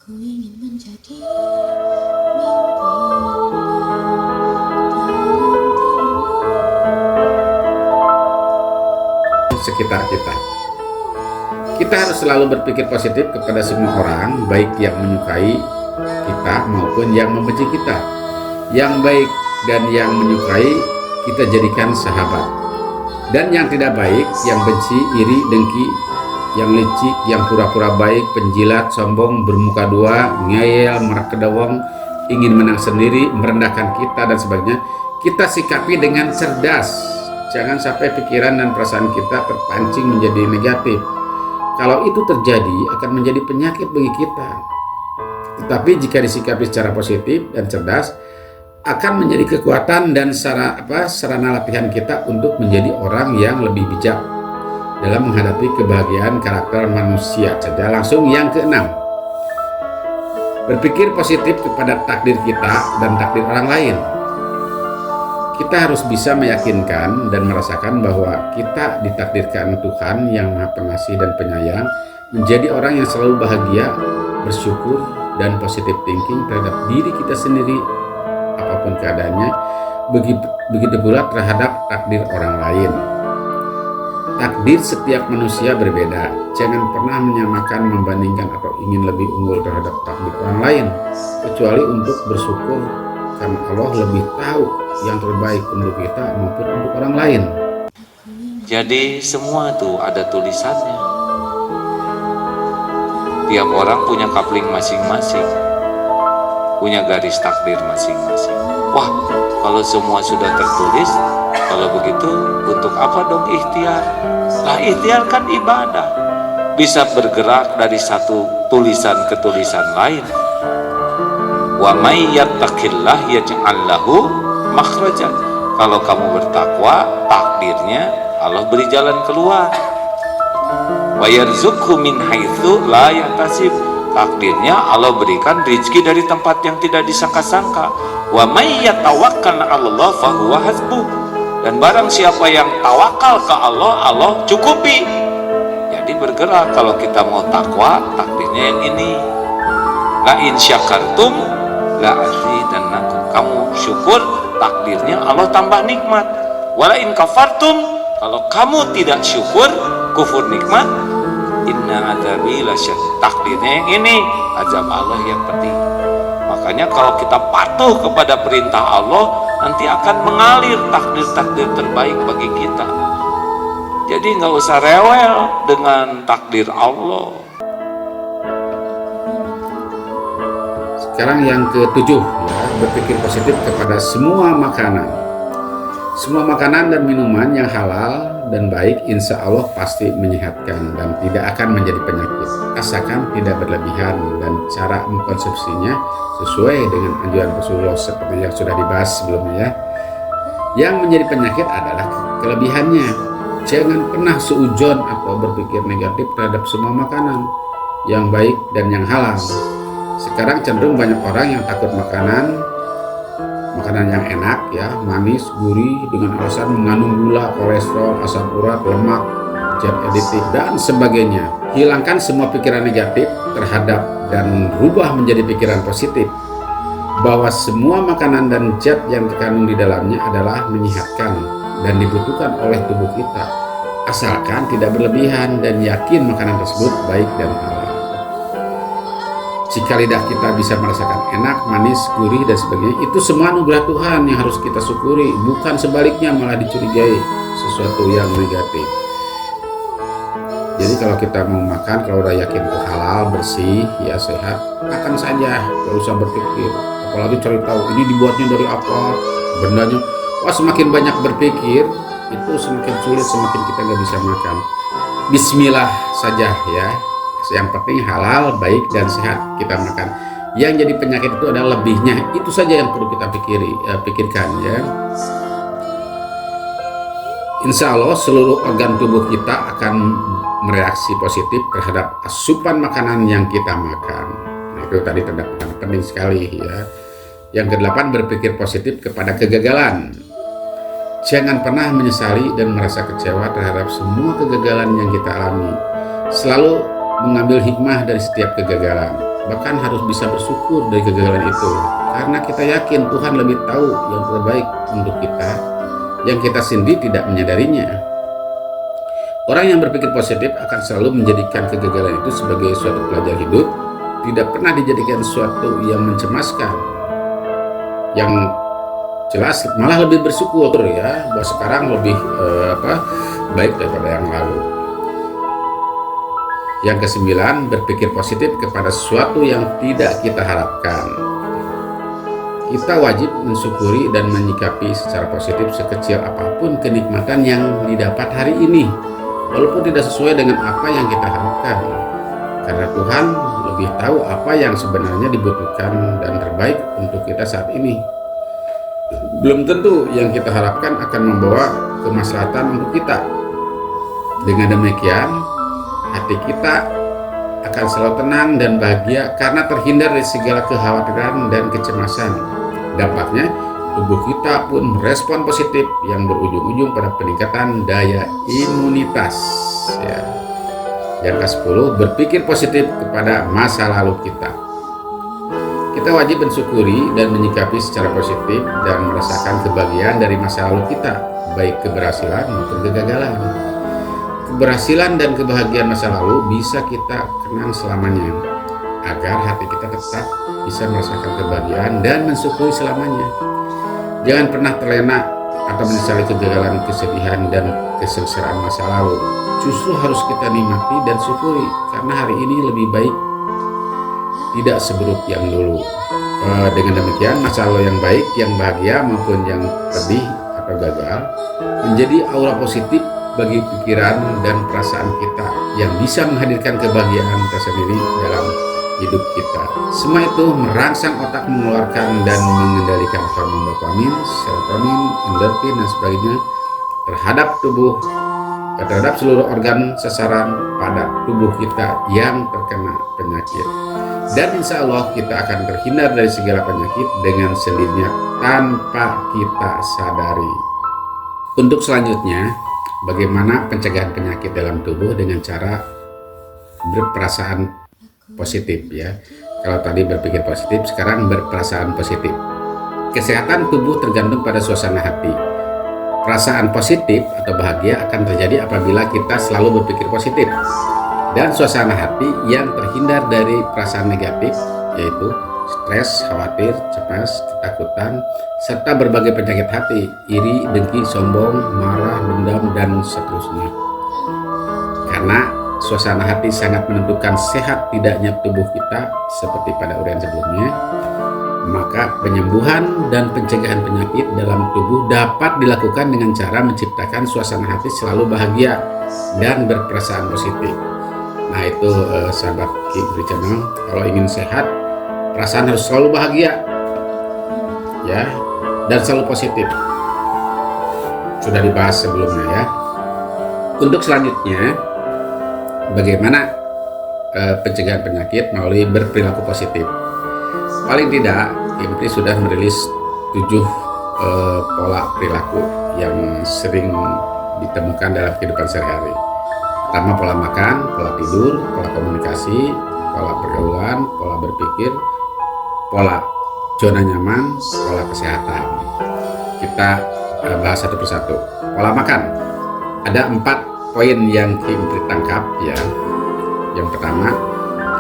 Ku ingin menjadi mimpi indah dalam tidur. Sekitar kita. Kita harus selalu berpikir positif kepada semua orang, baik yang menyukai kita maupun yang membenci kita. Yang baik dan yang menyukai kita jadikan sahabat. Dan yang tidak baik, yang benci, iri, dengki, yang licik, yang pura-pura baik, penjilat, sombong, bermuka dua, ngeyel, merak kedawang, ingin menang sendiri, merendahkan kita dan sebagainya, kita sikapi dengan cerdas. Jangan sampai pikiran dan perasaan kita terpancing menjadi negatif. Kalau itu terjadi akan menjadi penyakit bagi kita. Tetapi jika disikapi secara positif dan cerdas, akan menjadi kekuatan dan sarana latihan kita untuk menjadi orang yang lebih bijak dalam menghadapi kebahagiaan karakter manusia. Saja langsung yang keenam, berpikir positif kepada takdir kita dan takdir orang lain. Kita harus bisa meyakinkan dan merasakan bahwa kita ditakdirkan Tuhan yang Maha Pengasih dan Penyayang menjadi orang yang selalu bahagia, bersyukur, dan positive thinking terhadap diri kita sendiri apapun keadaannya, begitu pula terhadap takdir orang lain. Takdir setiap manusia berbeda. Jangan pernah menyamakan, membandingkan, atau ingin lebih unggul terhadap takdir orang lain, kecuali untuk bersyukur karena Allah lebih tahu yang terbaik untuk kita maupun untuk orang lain. Jadi semua tuh ada tulisannya. Tiap orang punya kapling masing-masing, punya garis takdir masing-masing. Wah, kalau semua sudah tertulis, kalau begitu untuk apa dong ikhtiar? Nah, ikhtiar kan ibadah, bisa bergerak dari satu tulisan ke tulisan lain. Wa may yattaqillah yaj'al lahu makhrajan. Kalau kamu bertakwa, takdirnya Allah beri jalan keluar. Wa yarzuqhu min haitsu la yahtasib. Takdirnya Allah berikan rezeki dari tempat yang tidak disangka-sangka. Wa may yatawakkal 'alallah fa huwa hasbuh. Dan barang siapa yang tawakal ke Allah, Allah cukupi. Jadi bergerak, kalau kita mau takwa, takdirnya yang ini. La in syakartum la azidannakum. Kamu syukur, takdirnya Allah tambah nikmat. Wala in kafartum, kalau kamu tidak syukur, kufur nikmat, inna adzabi lasyadid. Takdirnya yang ini, azab Allah yang pedih. Makanya kalau kita patuh kepada perintah Allah, nanti akan mengalir takdir-takdir terbaik bagi kita. Jadi nggak usah rewel dengan takdir Allah. Sekarang yang ketujuh, ya, berpikir positif kepada semua makanan. Semua makanan dan minuman yang halal dan baik insya Allah pasti menyehatkan dan tidak akan menjadi penyakit. Asalkan tidak berlebihan dan cara mengkonsumsinya sesuai dengan anjuran Rasulullah seperti yang sudah dibahas sebelumnya ya. Yang menjadi penyakit adalah kelebihannya. Jangan pernah seujon atau berpikir negatif terhadap semua makanan yang baik dan yang halal. Sekarang cenderung banyak orang yang takut makanan yang enak ya, manis, gurih dengan alasan mengandung gula, kolesterol, asam urat, lemak, zat aditif dan sebagainya. Hilangkan semua pikiran negatif terhadap dan rubah menjadi pikiran positif bahwa semua makanan dan zat yang terkandung di dalamnya adalah menyehatkan dan dibutuhkan oleh tubuh kita, asalkan tidak berlebihan dan yakin makanan tersebut baik dan halal. Jika lidah kita bisa merasakan enak, manis, gurih, dan sebagainya, itu semua anugerah Tuhan yang harus kita syukuri, bukan sebaliknya malah dicurigai sesuatu yang negatif. Jadi kalau kita mau makan, kalau udah yakin itu halal, bersih, ya sehat, makan saja, gak usah berpikir. Apalagi cari tahu ini dibuatnya dari apa, bendanya. Wah, semakin banyak berpikir, itu semakin sulit, semakin kita gak bisa makan. Bismillah saja ya. Yang penting halal, baik, dan sehat kita makan. Yang jadi penyakit itu adalah lebihnya. Itu saja yang perlu kita pikirkan ya. Insya Allah seluruh organ tubuh kita akan mereaksi positif terhadap asupan makanan yang kita makan. Nah, itu tadi terdapat penting sekali ya. Yang kedelapan, berpikir positif kepada kegagalan. Jangan pernah menyesali dan merasa kecewa terhadap semua kegagalan yang kita alami. Selalu mengambil hikmah dari setiap kegagalan. bahkan harus bisa bersyukur dari kegagalan itu, karena kita yakin Tuhan lebih tahu yang terbaik untuk kita, yang kita sendiri tidak menyadarinya. Orang yang berpikir positif akan selalu menjadikan kegagalan itu sebagai suatu pelajaran hidup, tidak pernah dijadikan suatu yang mencemaskan. Yang jelas malah lebih bersyukur ya, bahwa sekarang lebih baik daripada yang lalu. Yang kesembilan, berpikir positif kepada sesuatu yang tidak kita harapkan. Kita wajib mensyukuri dan menyikapi secara positif sekecil apapun kenikmatan yang didapat hari ini, walaupun tidak sesuai dengan apa yang kita harapkan. Karena Tuhan lebih tahu apa yang sebenarnya dibutuhkan dan terbaik untuk kita saat ini. Belum tentu yang kita harapkan akan membawa kemaslahatan untuk kita. Dengan demikian, hati kita akan selalu tenang dan bahagia karena terhindar dari segala kekhawatiran dan kecemasan. Dampaknya, tubuh kita pun merespon positif yang berujung-ujung pada peningkatan daya imunitas. Ya. Yang ke-10, berpikir positif kepada masa lalu kita. Kita wajib mensyukuri dan menyikapi secara positif dan merasakan kebahagiaan dari masa lalu kita, baik keberhasilan maupun kegagalan. Keberhasilan dan kebahagiaan masa lalu bisa kita kenang selamanya, agar hati kita tetap bisa merasakan kebahagiaan dan mensyukuri selamanya. Jangan pernah terlena atau menyesali kegagalan, kesedihan, dan kesengsaraan masa lalu. Justru harus kita nikmati dan syukuri, karena hari ini lebih baik, tidak seburuk yang dulu. Dengan demikian, masa lalu yang baik, yang bahagia maupun yang pedih atau gagal menjadi aura positif bagi pikiran dan perasaan kita yang bisa menghadirkan kebahagiaan tersendiri dalam hidup kita. Semua itu merangsang otak mengeluarkan dan mengendalikan hormon dopamin, serotonin, endorfin, dan sebagainya terhadap seluruh organ sasaran pada tubuh kita yang terkena penyakit. Dan insya Allah kita akan terhindar dari segala penyakit dengan sendirinya tanpa kita sadari. Untuk selanjutnya, bagaimana pencegahan penyakit dalam tubuh dengan cara berperasaan positif ya. Kalau tadi berpikir positif, sekarang berperasaan positif. Kesehatan tubuh tergantung pada suasana hati. Perasaan positif atau bahagia akan terjadi apabila kita selalu berpikir positif. Dan suasana hati yang terhindar dari perasaan negatif, yaitu stres, khawatir, cemas, ketakutan, serta berbagai penyakit hati, iri, dengki, sombong, marah, dendam, dan seterusnya. Karena suasana hati sangat menentukan sehat tidaknya tubuh kita, seperti pada uraian sebelumnya, maka penyembuhan dan pencegahan penyakit dalam tubuh dapat dilakukan dengan cara menciptakan suasana hati selalu bahagia dan berperasaan positif. Nah itu sahabat Kibri Channel, kalau ingin sehat, perasaan harus selalu bahagia ya, dan selalu positif. Sudah dibahas sebelumnya ya. Untuk selanjutnya, bagaimana pencegahan penyakit melalui berperilaku positif. Paling tidak, Kibri sudah merilis 7 pola perilaku yang sering ditemukan dalam kehidupan sehari-hari. Pertama, pola makan, pola tidur, pola komunikasi, pola pergaulan, pola berpikir, pola zona nyaman, pola kesehatan. Kita bahas satu persatu. Pola makan, ada 4 poin yang Kibri tangkap ya. Yang pertama,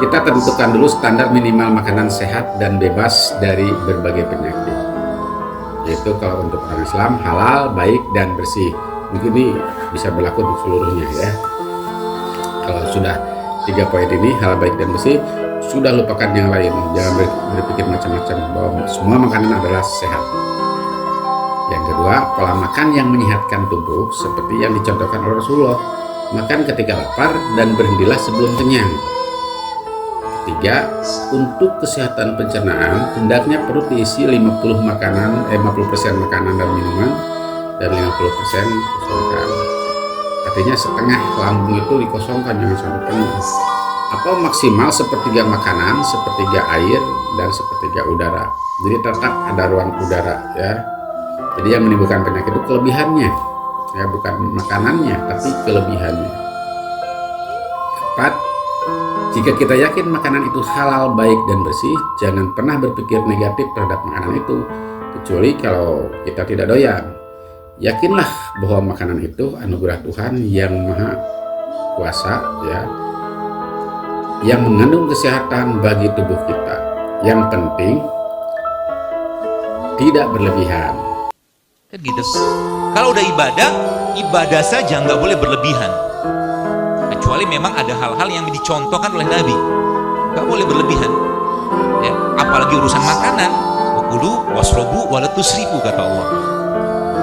kita tentukan dulu standar minimal makanan sehat dan bebas dari berbagai penyakit. Yaitu kalau untuk orang Islam, halal, baik, dan bersih. Mungkin ini bisa berlaku untuk seluruhnya ya. Kalau sudah 3 poin ini, halal, baik, dan bersih, sudah lupakan yang lain. Jangan berpikir macam-macam bahwa semua makanan adalah sehat. Yang kedua, pola makan yang menyehatkan tubuh seperti yang dicontohkan oleh Rasulullah. Makan ketika lapar dan berhentilah sebelum kenyang. Ketiga, untuk kesehatan pencernaan hendaknya perut diisi 50% makanan dan minuman dan 50% kosongkan. Artinya setengah lambung itu dikosongkan, jangan sampai penuh. Atau maksimal sepertiga makanan, sepertiga air, dan sepertiga udara. Jadi tetap ada ruang udara ya. Jadi yang menimbulkan penyakit itu kelebihannya, ya bukan makanannya, tapi kelebihannya. 4. Jika kita yakin makanan itu halal, baik, dan bersih, jangan pernah berpikir negatif terhadap makanan itu, kecuali kalau kita tidak doyan. Yakinlah bahwa makanan itu anugerah Tuhan yang maha kuasa, ya, yang mengandung kesehatan bagi tubuh kita. Yang penting tidak berlebihan. Kan gitu. Kalau udah ibadah saja nggak boleh berlebihan. Kecuali memang ada hal-hal yang dicontohkan oleh Nabi, nggak boleh berlebihan. Ya, apalagi urusan makanan. Wakulu wasrobu wala tusrifu, kata Allah.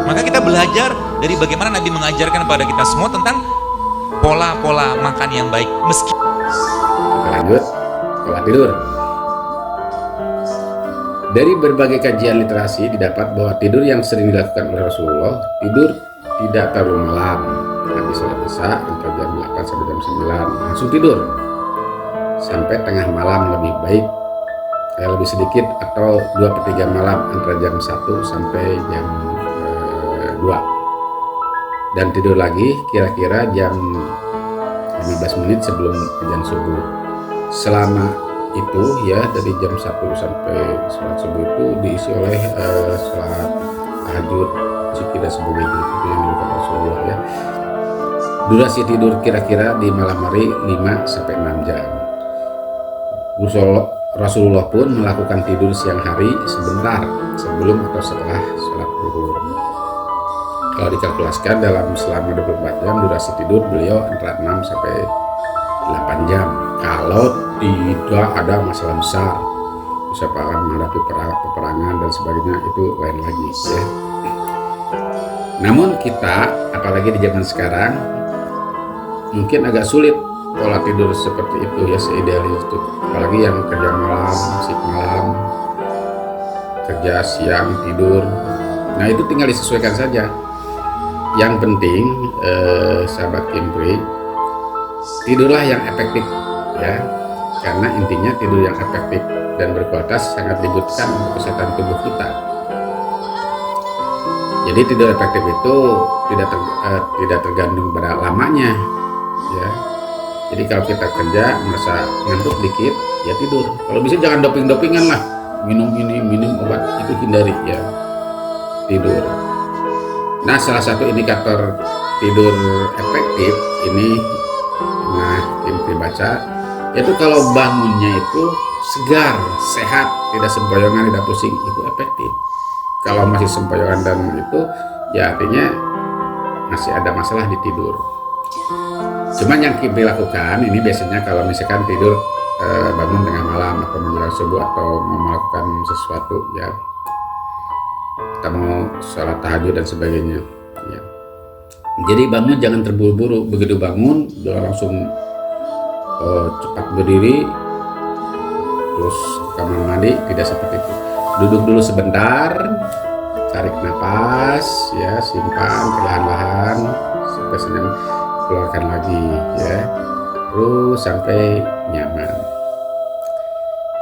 Maka kita belajar dari bagaimana Nabi mengajarkan kepada kita semua tentang pola-pola makan yang baik. Meski Lanjut, pola tidur. Dari berbagai kajian literasi didapat bahwa tidur yang sering dilakukan oleh Rasulullah, tidur tidak terlalu malam. Nabi sholat isya antara jam 8 sampai jam 9, langsung tidur. Sampai tengah malam lebih baik, lebih sedikit, atau 2/3 malam antara jam 1 sampai jam 2. Dan tidur lagi kira-kira jam 15 menit sebelum azan subuh. Selama itu ya, dari jam 1 sampai sholat subuh itu diisi oleh sholat tahajud, zikir dan sebagainya, itu yang dilakukan Rasulullah ya. Durasi tidur kira-kira di malam hari 5 sampai 6 jam. Rasulullah pun melakukan tidur siang hari sebentar sebelum atau setelah sholat zuhur. Kalau dikalkulasikan dalam selama 24 jam durasi tidur beliau antara 6 sampai 8 jam. Kalau tidak ada masalah besar, misalkan menghadapi peperangan dan sebagainya, itu lain lagi ya. Namun kita, apalagi di zaman sekarang, mungkin agak sulit pola tidur seperti itu ya, seidealis itu. Apalagi yang kerja malam, shift malam, kerja siang, tidur. Nah itu tinggal disesuaikan saja. Yang penting sahabat Kimpri, tidurlah yang efektif ya, karena intinya tidur yang efektif dan berkualitas sangat dibutuhkan untuk kesehatan tubuh kita. Jadi tidur efektif itu tidak tergantung pada lamanya ya. Jadi kalau kita kerja merasa ngantuk dikit ya tidur. Kalau bisa jangan doping-dopingan lah, minum ini, minum obat, itu hindari ya, tidur. Nah, salah satu indikator tidur efektif ini, nah Kimpri baca, yaitu kalau bangunnya itu segar, sehat, tidak sempoyongan, tidak pusing, itu efektif. Kalau masih sempoyongan dan itu, ya artinya masih ada masalah di tidur. Cuman yang Kimpri lakukan ini biasanya kalau misalkan tidur bangun tengah malam atau menjelang subuh atau mau melakukan sesuatu ya, kita mau sholat tahajud dan sebagainya ya. Jadi bangun jangan terburu-buru, begitu bangun jangan langsung cepat berdiri terus ke kamar mandi, tidak seperti itu. Duduk dulu sebentar, tarik nafas ya, simpan perlahan-lahan sampai senyum, keluarkan lagi ya, terus sampai nyaman.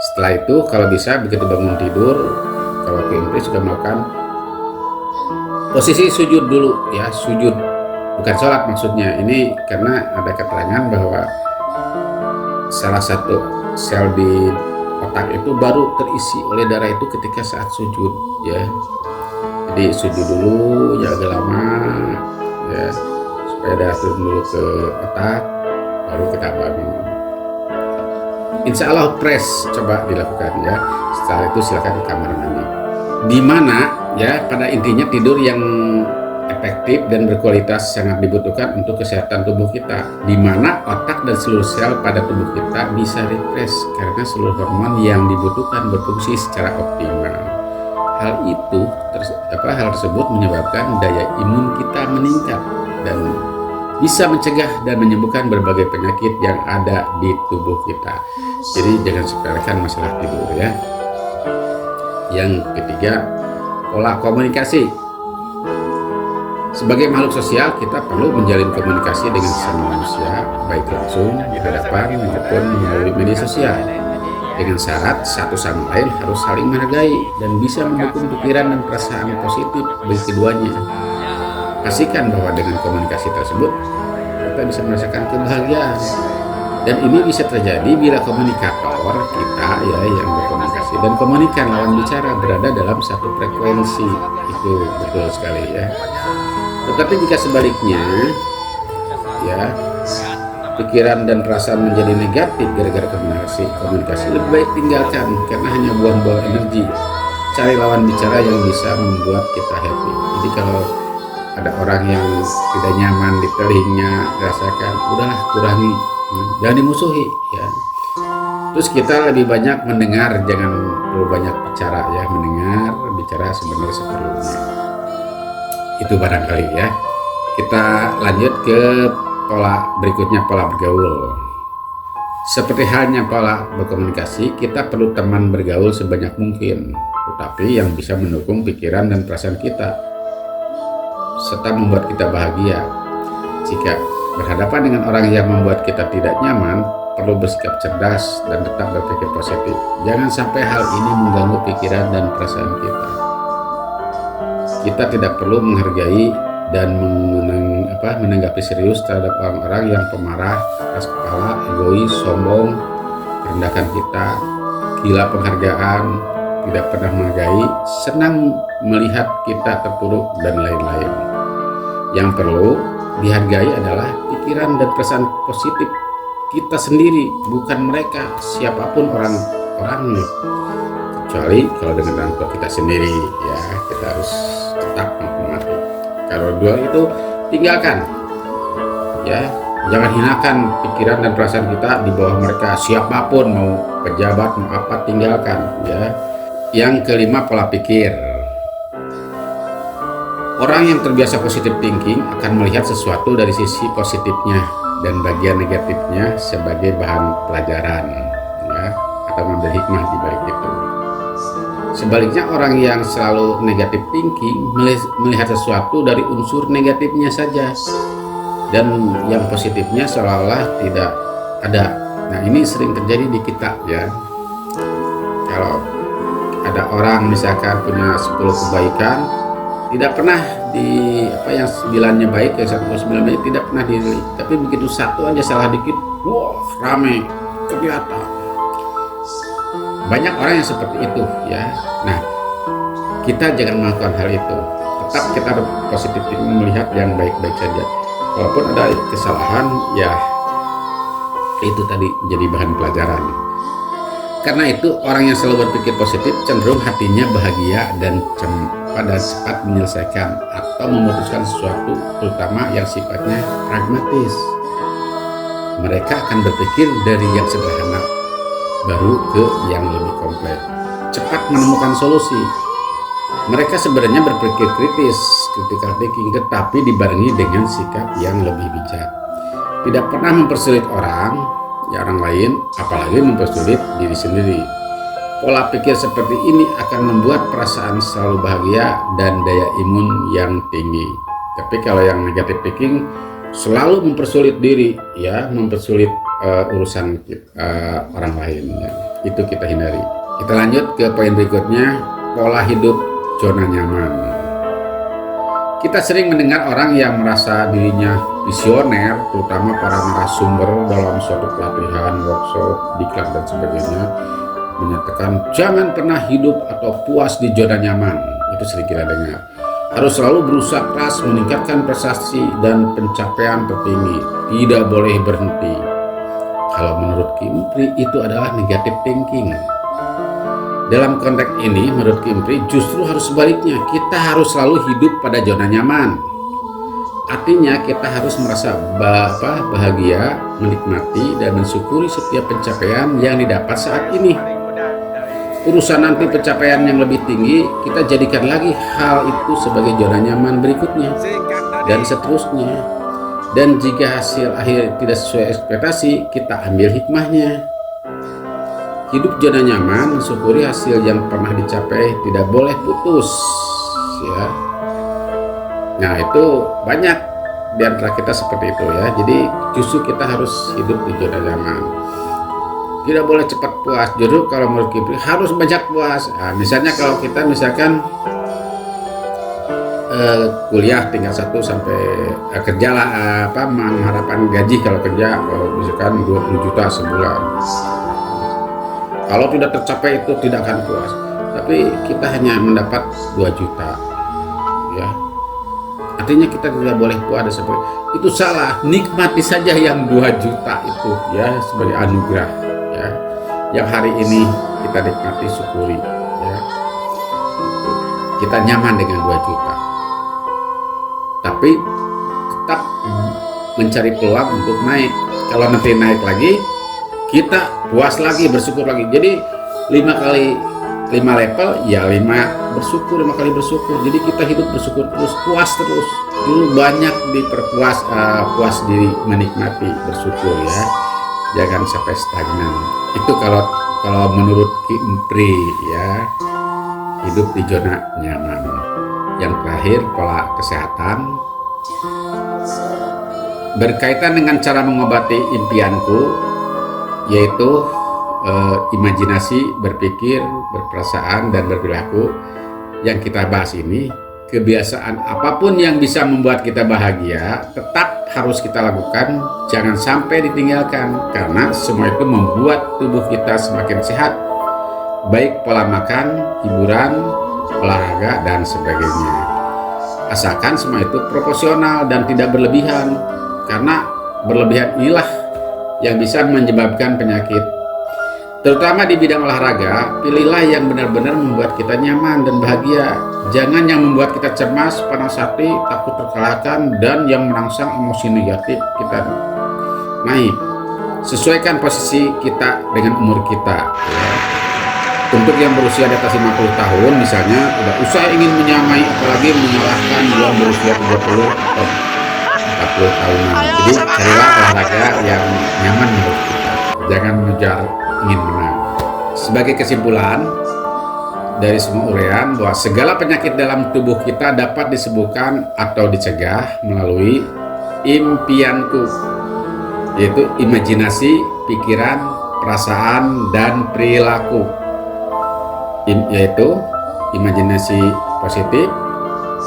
Setelah itu kalau bisa begitu bangun tidur, kalau Kimpri sudah melakukan posisi sujud dulu ya, sujud, bukan sholat maksudnya. Ini karena ada keterangan bahwa salah satu sel di otak itu baru terisi oleh darah itu ketika saat sujud ya. Jadi sujud dulu ya agak lama ya, supaya darah turun dulu ke otak, baru kita bangun. Insya Allah press coba dilakukan ya. Setelah itu silakan ke kamar mandi. Di mana ya, pada intinya tidur yang efektif dan berkualitas sangat dibutuhkan untuk kesehatan tubuh kita, di mana otak dan seluruh sel pada tubuh kita bisa refresh karena seluruh hormon yang dibutuhkan berfungsi secara optimal. Hal tersebut menyebabkan daya imun kita meningkat dan bisa mencegah dan menyembuhkan berbagai penyakit yang ada di tubuh kita. Jadi jangan sepelekan masalah tidur ya. Yang ketiga, pola komunikasi. Sebagai makhluk sosial, kita perlu menjalin komunikasi dengan sesama manusia, baik langsung di hadapan maupun melalui media sosial. Dengan syarat satu sama lain harus saling menghargai dan bisa mendukung pikiran dan perasaan positif bagi keduanya. Pastikan bahwa dengan komunikasi tersebut kita bisa merasakan kebahagiaan, Dan ini bisa terjadi bila komunikator kita ya yang berkomunikasi dan komunikan lawan bicara berada dalam satu frekuensi. Itu betul sekali ya. Tetapi jika sebaliknya ya, pikiran dan perasaan menjadi negatif gara-gara komunikasi lebih baik tinggalkan karena hanya buang-buang energi. Cari lawan bicara yang bisa membuat kita happy. Jadi kalau ada orang yang tidak nyaman di telinga, rasakan, udahlah kurangi, jangan dimusuhi ya. Terus kita lebih banyak mendengar, jangan terlalu banyak bicara ya, mendengar, bicara sebenarnya seperlunya. Itu barangkali ya. Kita lanjut ke pola berikutnya, pola bergaul. Seperti halnya pola berkomunikasi, kita perlu teman bergaul sebanyak mungkin, tetapi yang bisa mendukung pikiran dan perasaan kita serta membuat kita bahagia. Jika berhadapan dengan orang yang membuat kita tidak nyaman, perlu bersikap cerdas dan tetap berpikir positif. Jangan sampai hal ini mengganggu pikiran dan perasaan kita. Kita tidak perlu menghargai dan menanggapi serius terhadap orang-orang yang pemarah, keras kepala, egois, sombong, merendahkan kita, gila penghargaan, tidak pernah menghargai, senang melihat kita terpuruk, dan lain-lain. Yang perlu dihargai adalah pikiran dan perasaan positif kita sendiri, bukan mereka, siapapun orang-orangnya. Kecuali kalau dengan orang tua kita sendiri, ya kita harus tetap menghormati. Kalau dua itu tinggalkan, ya jangan hinakan pikiran dan perasaan kita di bawah mereka, siapapun, mau pejabat mau apa, tinggalkan ya. Yang kelima, pola pikir. Orang yang terbiasa positive thinking akan melihat sesuatu dari sisi positifnya dan bagian negatifnya sebagai bahan pelajaran ya, atau mengambil hikmah di balik itu. Sebaliknya, orang yang selalu negatif thinking melihat sesuatu dari unsur negatifnya saja dan yang positifnya seolah-olah tidak ada. Nah, ini sering terjadi di kita ya. Kalau ada orang misalkan punya 10 kebaikan, tidak pernah yang 9-nya baik, yang 1/9 baik tidak pernah diri. Tapi begitu satu aja salah dikit, wah rame, kelihatan. Banyak orang yang seperti itu ya. Nah, kita jangan melakukan hal itu. Tetap kita positif melihat yang baik-baik saja. Walaupun ada kesalahan, ya itu tadi jadi bahan pelajaran. Karena itu orang yang selalu berpikir positif cenderung hatinya bahagia dan cepat menyelesaikan atau memutuskan sesuatu, terutama yang sifatnya pragmatis. Mereka akan berpikir dari yang sederhana baru ke yang lebih kompleks, cepat menemukan solusi. Mereka sebenarnya berpikir kritis, critical thinking, tetapi dibarengi dengan sikap yang lebih bijak. Tidak pernah mempersulit orang lain, apalagi mempersulit diri sendiri. Pola pikir seperti ini akan membuat perasaan selalu bahagia dan daya imun yang tinggi. Tapi kalau yang negatif thinking selalu mempersulit diri, ya, mempersulit urusan orang lain. Ya. Itu kita hindari. Kita lanjut ke poin berikutnya, pola hidup zona nyaman. Kita sering mendengar orang yang merasa dirinya visioner, terutama para narasumber dalam suatu pelatihan, workshop, diklat dan sebagainya, menyatakan jangan pernah hidup atau puas di zona nyaman. Itu sering kita dengar. Harus selalu berusaha keras meningkatkan prestasi dan pencapaian tertinggi. Tidak boleh berhenti. Kalau menurut Kimpri itu adalah negative thinking. Dalam konteks ini, menurut Kimpri justru harus sebaliknya. Kita harus selalu hidup pada zona nyaman. Artinya kita harus merasa bahagia, menikmati dan mensyukuri setiap pencapaian yang didapat saat ini. Urusan nanti pencapaian yang lebih tinggi, kita jadikan lagi hal itu sebagai zona nyaman berikutnya dan seterusnya. Dan jika hasil akhir tidak sesuai ekspektasi, kita ambil hikmahnya. Hidup zona nyaman, mensyukuri hasil yang pernah dicapai, tidak boleh putus ya. Nah, itu banyak di antara kita seperti itu ya. Jadi justru kita harus hidup di zona nyaman. Tidak boleh cepat puas. Justru kalau menurut Kimpri harus banyak puas. Nah, misalnya kalau kita kuliah tingkat 1 sampai kerja lah, mengharapkan gaji kalau kerja misalkan 20 juta sebulan. Kalau tidak tercapai itu tidak akan puas. Tapi kita hanya mendapat 2 juta, ya. Artinya kita tidak boleh puas seperti itu, salah. Nikmati saja yang 2 juta itu, ya, sebagai anugerah, ya. Yang hari ini kita nikmati, syukuri, ya. Kita nyaman dengan 2 juta. Tapi tetap mencari peluang untuk naik. Kalau nanti naik lagi, kita puas lagi, bersyukur lagi. Jadi 5 level, ya 5 kali bersyukur. Jadi kita hidup bersyukur terus, puas terus. Dulu banyak diperpuas, puas diri, menikmati, bersyukur, ya. Jangan sampai stagnan. Itu kalau menurut Kimpri, ya, hidup di zona nyaman. Yang terakhir, pola kesehatan. Berkaitan dengan cara mengobati impianku, yaitu imajinasi, berpikir, berperasaan, dan berperilaku. Yang kita bahas ini, kebiasaan apapun yang bisa membuat kita bahagia tetap harus kita lakukan, jangan sampai ditinggalkan, karena semua itu membuat tubuh kita semakin sehat, baik pola makan, hiburan, olahraga, dan sebagainya. Asalkan semua itu proporsional dan tidak berlebihan, karena berlebihan inilah yang bisa menyebabkan penyakit. Terutama di bidang olahraga, pilihlah yang benar-benar membuat kita nyaman dan bahagia. Jangan yang membuat kita cemas, panas hati, takut terkalahkan, dan yang merangsang emosi negatif kita naik. Sesuaikan posisi kita dengan umur kita, ya. Untuk yang berusia di atas 50 tahun misalnya, tidak usah ingin menyamai, apalagi menyalahkan yang berusia 30 atau 40 tahunan. Jadi carilah olahraga yang nyaman menurut kita. Jangan mengejar ingin menang. Sebagai kesimpulan dari semua uraian, bahwa segala penyakit dalam tubuh kita dapat disembuhkan atau dicegah melalui impianku, yaitu imajinasi, pikiran, perasaan, dan perilaku. Yaitu imajinasi positif,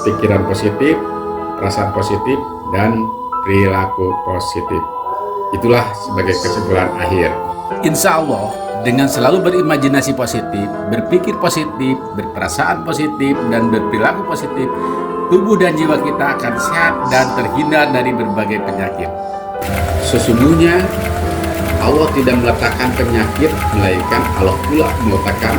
pikiran positif, perasaan positif, dan perilaku positif. Itulah sebagai kesimpulan akhir. Insya Allah, dengan selalu berimajinasi positif, berpikir positif, berperasaan positif, dan berperilaku positif, tubuh dan jiwa kita akan sehat dan terhindar dari berbagai penyakit. Sesungguhnya Allah tidak meletakkan penyakit, melainkan Allah pula meletakkan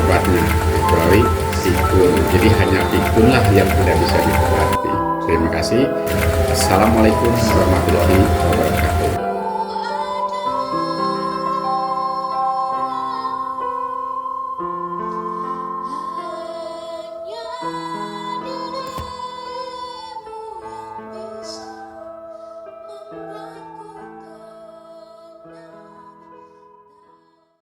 obatnya, kecuali pikun. Jadi hanya pikunlah yang tidak bisa diobati. Terima kasih. Assalamualaikum warahmatullahi wabarakatuh.